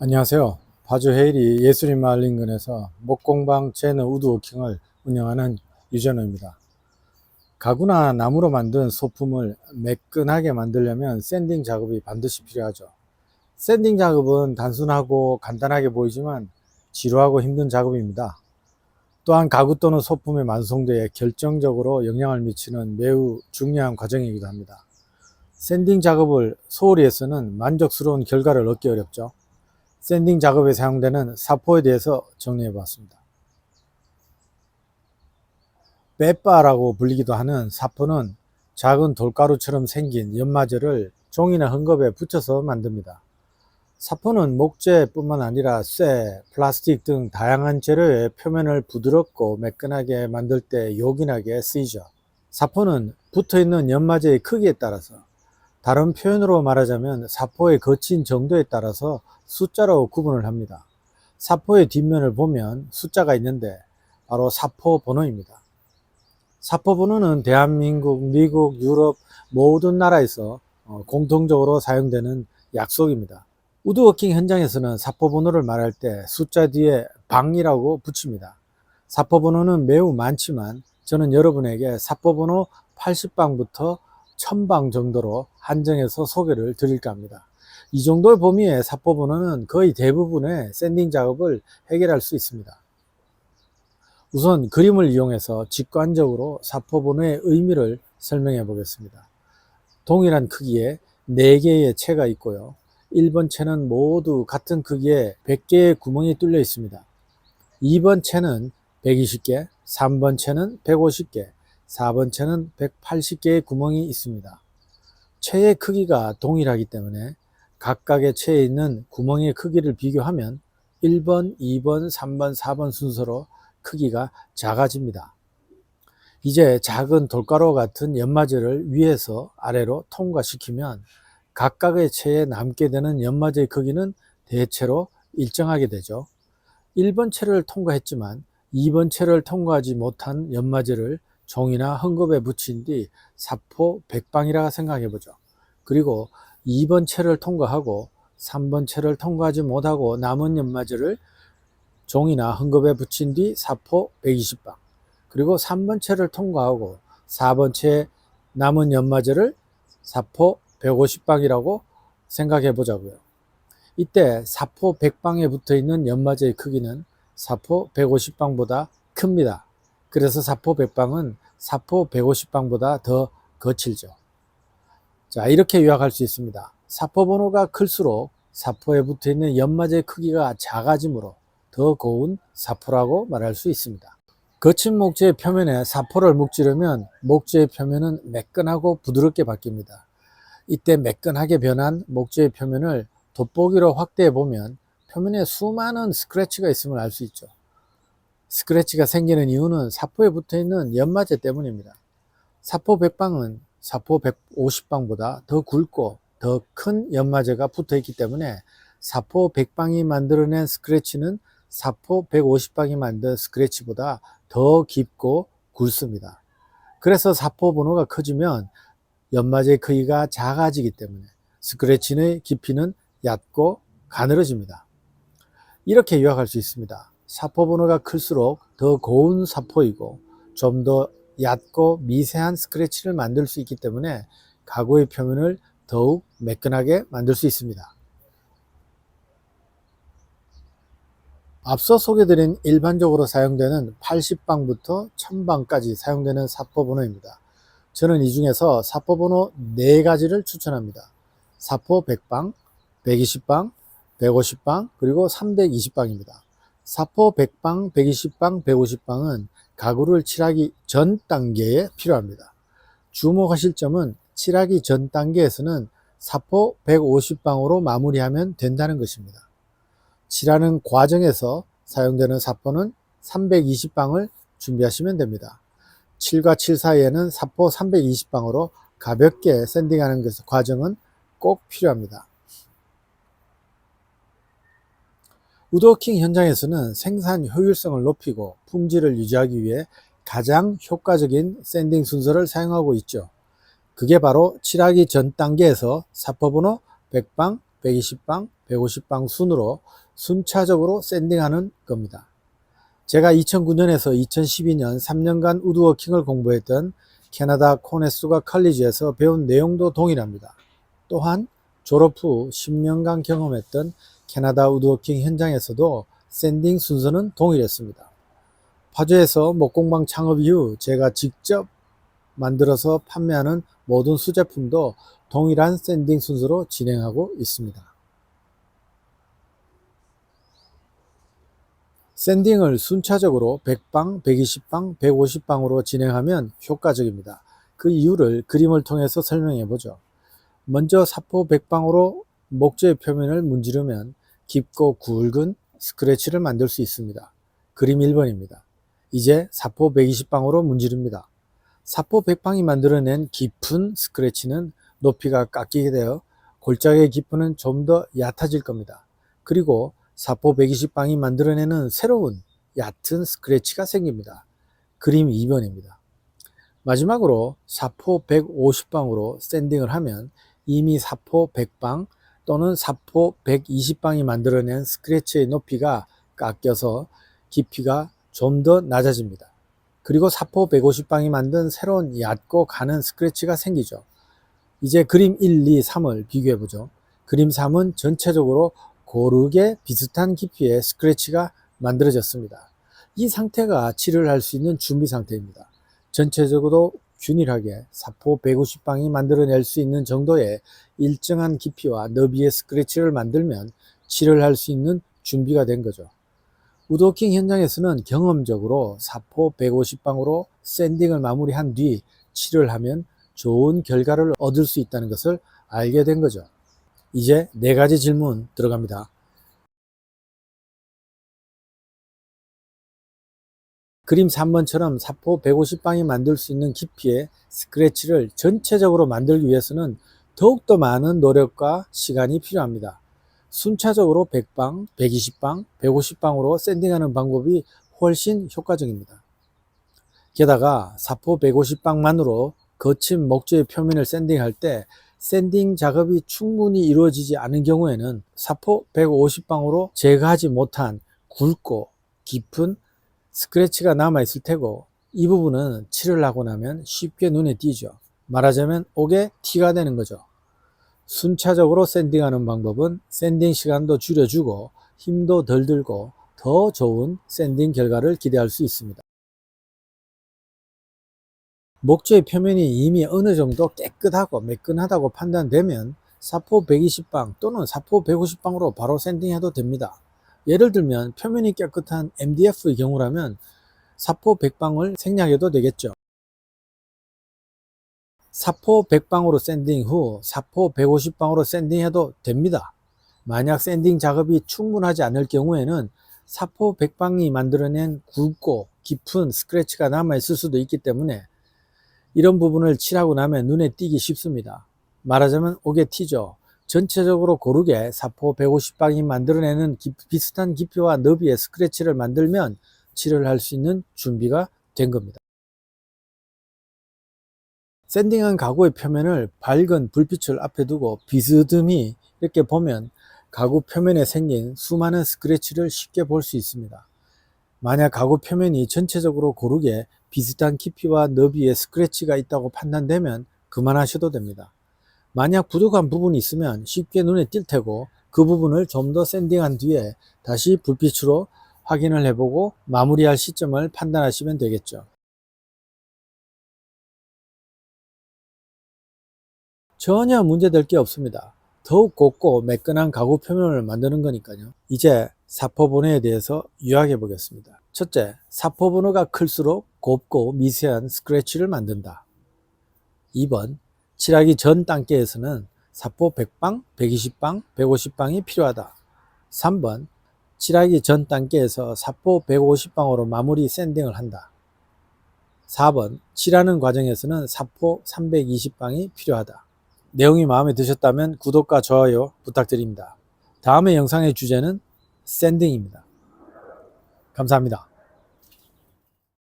안녕하세요. 파주 헤이리 예술인마을 인근에서 목공방 제너 우드워킹을 운영하는 유전호입니다. 가구나 나무로 만든 소품을 매끈하게 만들려면 샌딩 작업이 반드시 필요하죠. 샌딩 작업은 단순하고 간단하게 보이지만 지루하고 힘든 작업입니다. 또한 가구 또는 소품의 완성도에 결정적으로 영향을 미치는 매우 중요한 과정이기도 합니다. 샌딩 작업을 소홀히 해서는 만족스러운 결과를 얻기 어렵죠. 샌딩 작업에 사용되는 사포에 대해서 정리해 보았습니다. 빼빠라고 불리기도 하는 사포는 작은 돌가루처럼 생긴 연마제를 종이나 헝겊에 붙여서 만듭니다. 사포는 목재뿐만 아니라 쇠, 플라스틱 등 다양한 재료의 표면을 부드럽고 매끈하게 만들 때 요긴하게 쓰이죠. 사포는 붙어있는 연마제의 크기에 따라서, 다른 표현으로 말하자면 사포의 거친 정도에 따라서 숫자로 구분을 합니다. 사포의 뒷면을 보면 숫자가 있는데 바로 사포 번호입니다. 사포 번호는 대한민국, 미국, 유럽 모든 나라에서 공통적으로 사용되는 약속입니다. 우드워킹 현장에서는 사포 번호를 말할 때 숫자 뒤에 방이라고 붙입니다. 사포 번호는 매우 많지만 저는 여러분에게 사포 번호 80방부터 1000방 정도로 한정해서 소개를 드릴까 합니다. 이 정도의 범위의 사포 번호는 거의 대부분의 샌딩 작업을 해결할 수 있습니다. 우선 그림을 이용해서 직관적으로 사포 번호의 의미를 설명해 보겠습니다. 동일한 크기의 4개의 채가 있고요. 1번 채는 모두 같은 크기의 100개의 구멍이 뚫려 있습니다. 2번 채는 120개, 3번 채는 150개, 4번 채는 180개의 구멍이 있습니다. 채의 크기가 동일하기 때문에 각각의 채에 있는 구멍의 크기를 비교하면 1번, 2번, 3번, 4번 순서로 크기가 작아집니다. 이제 작은 돌가루 같은 연마제를 위에서 아래로 통과시키면 각각의 채에 남게 되는 연마제의 크기는 대체로 일정하게 되죠. 1번 채를 통과했지만 2번 채를 통과하지 못한 연마제를 종이나 헝겊에 붙인 뒤 사포 100방이라 생각해 보죠. 그리고 2번 채를 통과하고 3번 채를 통과하지 못하고 남은 연마제를 종이나 헝겊에 붙인 뒤 사포 120방, 그리고 3번 채를 통과하고 4번 채 남은 연마제를 사포 150방이라고 생각해 보자고요. 이때 사포 100방에 붙어 있는 연마제의 크기는 사포 150방보다 큽니다. 그래서 사포 100방은 사포 150방보다 더 거칠죠. 자, 이렇게 요약할 수 있습니다. 사포 번호가 클수록 사포에 붙어 있는 연마제의 크기가 작아지므로 더 고운 사포라고 말할 수 있습니다. 거친 목재의 표면에 사포를 묵지르면 목재의 표면은 매끈하고 부드럽게 바뀝니다. 이때 매끈하게 변한 목재의 표면을 돋보기로 확대해 보면 표면에 수많은 스크래치가 있음을 알 수 있죠. 스크래치가 생기는 이유는 사포에 붙어 있는 연마제 때문입니다. 사포 100방은 사포 150방보다 더 굵고 더 큰 연마제가 붙어 있기 때문에 사포 100방이 만들어낸 스크래치는 사포 150방이 만든 스크래치보다 더 깊고 굵습니다. 그래서 사포 번호가 커지면 연마제의 크기가 작아지기 때문에 스크래치의 깊이는 얕고 가늘어집니다. 이렇게 요약할 수 있습니다. 사포 번호가 클수록 더 고운 사포이고 좀 더 얕고 미세한 스크래치를 만들 수 있기 때문에 가구의 표면을 더욱 매끈하게 만들 수 있습니다. 앞서 소개드린 일반적으로 사용되는 80방부터 1000방까지 사용되는 사포 번호입니다. 저는 이 중에서 사포 번호 4가지를 추천합니다. 사포 100방, 120방, 150방, 그리고 320방입니다. 사포 100방, 120방, 150방은 가구를 칠하기 전 단계에 필요합니다. 주목하실 점은 칠하기 전 단계에서는 사포 150방으로 마무리하면 된다는 것입니다. 칠하는 과정에서 사용되는 사포는 320방을 준비하시면 됩니다. 7과 7 사이에는 사포 320방으로 가볍게 샌딩하는 과정은 꼭 필요합니다. 우드워킹 현장에서는 생산 효율성을 높이고 품질을 유지하기 위해 가장 효과적인 샌딩 순서를 사용하고 있죠. 그게 바로 칠하기 전 단계에서 사포 번호 100방, 120방, 150방 순으로 순차적으로 샌딩하는 겁니다. 제가 2009년에서 2012년 3년간 우드워킹을 공부했던 캐나다 코네수가 컬리지에서 배운 내용도 동일합니다. 또한 졸업 후 10년간 경험했던 캐나다 우드워킹 현장에서도 샌딩 순서는 동일했습니다. 파주에서 목공방 창업 이후 제가 직접 만들어서 판매하는 모든 수제품도 동일한 샌딩 순서로 진행하고 있습니다. 샌딩을 순차적으로 100방, 120방, 150방으로 진행하면 효과적입니다. 그 이유를 그림을 통해서 설명해 보죠. 먼저 사포 100방으로 목재의 표면을 문지르면 깊고 굵은 스크래치를 만들 수 있습니다. 그림 1번입니다. 이제 사포 120방으로 문지릅니다. 사포 100방이 만들어낸 깊은 스크래치는 높이가 깎이게 되어 골짜기의 깊이는 좀 더 얕아질 겁니다. 그리고 사포 120방이 만들어내는 새로운 얕은 스크래치가 생깁니다. 그림 2번입니다. 마지막으로 사포 150방으로 샌딩을 하면 이미 사포 100방 또는 사포 120방이 만들어낸 스크래치의 높이가 깎여서 깊이가 좀 더 낮아집니다. 그리고 사포 150방이 만든 새로운 얕고 가는 스크래치가 생기죠. 이제 그림 1, 2, 3을 비교해 보죠. 그림 3은 전체적으로 고르게 비슷한 깊이의 스크래치가 만들어졌습니다. 이 상태가 칠을 할 수 있는 준비 상태입니다. 전체적으로 균일하게 사포 150방이 만들어낼 수 있는 정도의 일정한 깊이와 너비의 스크래치를 만들면 칠을 할 수 있는 준비가 된 거죠. 우드워킹 현장에서는 경험적으로 사포 150방으로 샌딩을 마무리한 뒤 칠을 하면 좋은 결과를 얻을 수 있다는 것을 알게 된 거죠. 이제 4가지 질문 들어갑니다. 그림 3번처럼 사포 150방이 만들 수 있는 깊이의 스크래치를 전체적으로 만들기 위해서는 더욱더 많은 노력과 시간이 필요합니다. 순차적으로 100방, 120방, 150방으로 샌딩하는 방법이 훨씬 효과적입니다. 게다가 사포 150방만으로 거친 목재의 표면을 샌딩할 때 샌딩 작업이 충분히 이루어지지 않은 경우에는 사포 150방으로 제거하지 못한 굵고 깊은 스크래치가 남아 있을 테고, 이 부분은 칠을 하고 나면 쉽게 눈에 띄죠. 말하자면 옥에 티가 되는 거죠. 순차적으로 샌딩하는 방법은 샌딩 시간도 줄여주고 힘도 덜 들고 더 좋은 샌딩 결과를 기대할 수 있습니다. 목재의 표면이 이미 어느 정도 깨끗하고 매끈하다고 판단되면 사포 120방 또는 사포 150방으로 바로 샌딩해도 됩니다. 예를 들면 표면이 깨끗한 MDF의 경우라면 사포 100방을 생략해도 되겠죠. 사포 100방으로 샌딩 후 사포 150방으로 샌딩해도 됩니다. 만약 샌딩 작업이 충분하지 않을 경우에는 사포 100방이 만들어낸 굵고 깊은 스크래치가 남아 있을 수도 있기 때문에 이런 부분을 칠하고 나면 눈에 띄기 쉽습니다. 말하자면 옥에 티죠. 전체적으로 고르게 사포 150방이 만들어내는 비슷한 깊이와 너비의 스크래치를 만들면 칠을 할 수 있는 준비가 된 겁니다. 샌딩한 가구의 표면을 밝은 불빛을 앞에 두고 비스듬히 이렇게 보면 가구 표면에 생긴 수많은 스크래치를 쉽게 볼 수 있습니다. 만약 가구 표면이 전체적으로 고르게 비슷한 깊이와 너비의 스크래치가 있다고 판단되면 그만하셔도 됩니다. 만약 부족한 부분이 있으면 쉽게 눈에 띌 테고, 그 부분을 좀 더 샌딩한 뒤에 다시 불빛으로 확인을 해보고 마무리할 시점을 판단하시면 되겠죠. 전혀 문제될 게 없습니다. 더욱 곱고 매끈한 가구 표면을 만드는 거니까요. 이제 사포번호에 대해서 요약해 보겠습니다. 첫째, 사포번호가 클수록 곱고 미세한 스크래치를 만든다. 2번, 칠하기 전 단계에서는 사포 100방, 120방, 150방이 필요하다. 3번, 칠하기 전 단계에서 사포 150방으로 마무리 샌딩을 한다. 4번, 칠하는 과정에서는 사포 320방이 필요하다. 내용이 마음에 드셨다면 구독과 좋아요 부탁드립니다. 다음의 영상의 주제는 샌딩입니다. 감사합니다.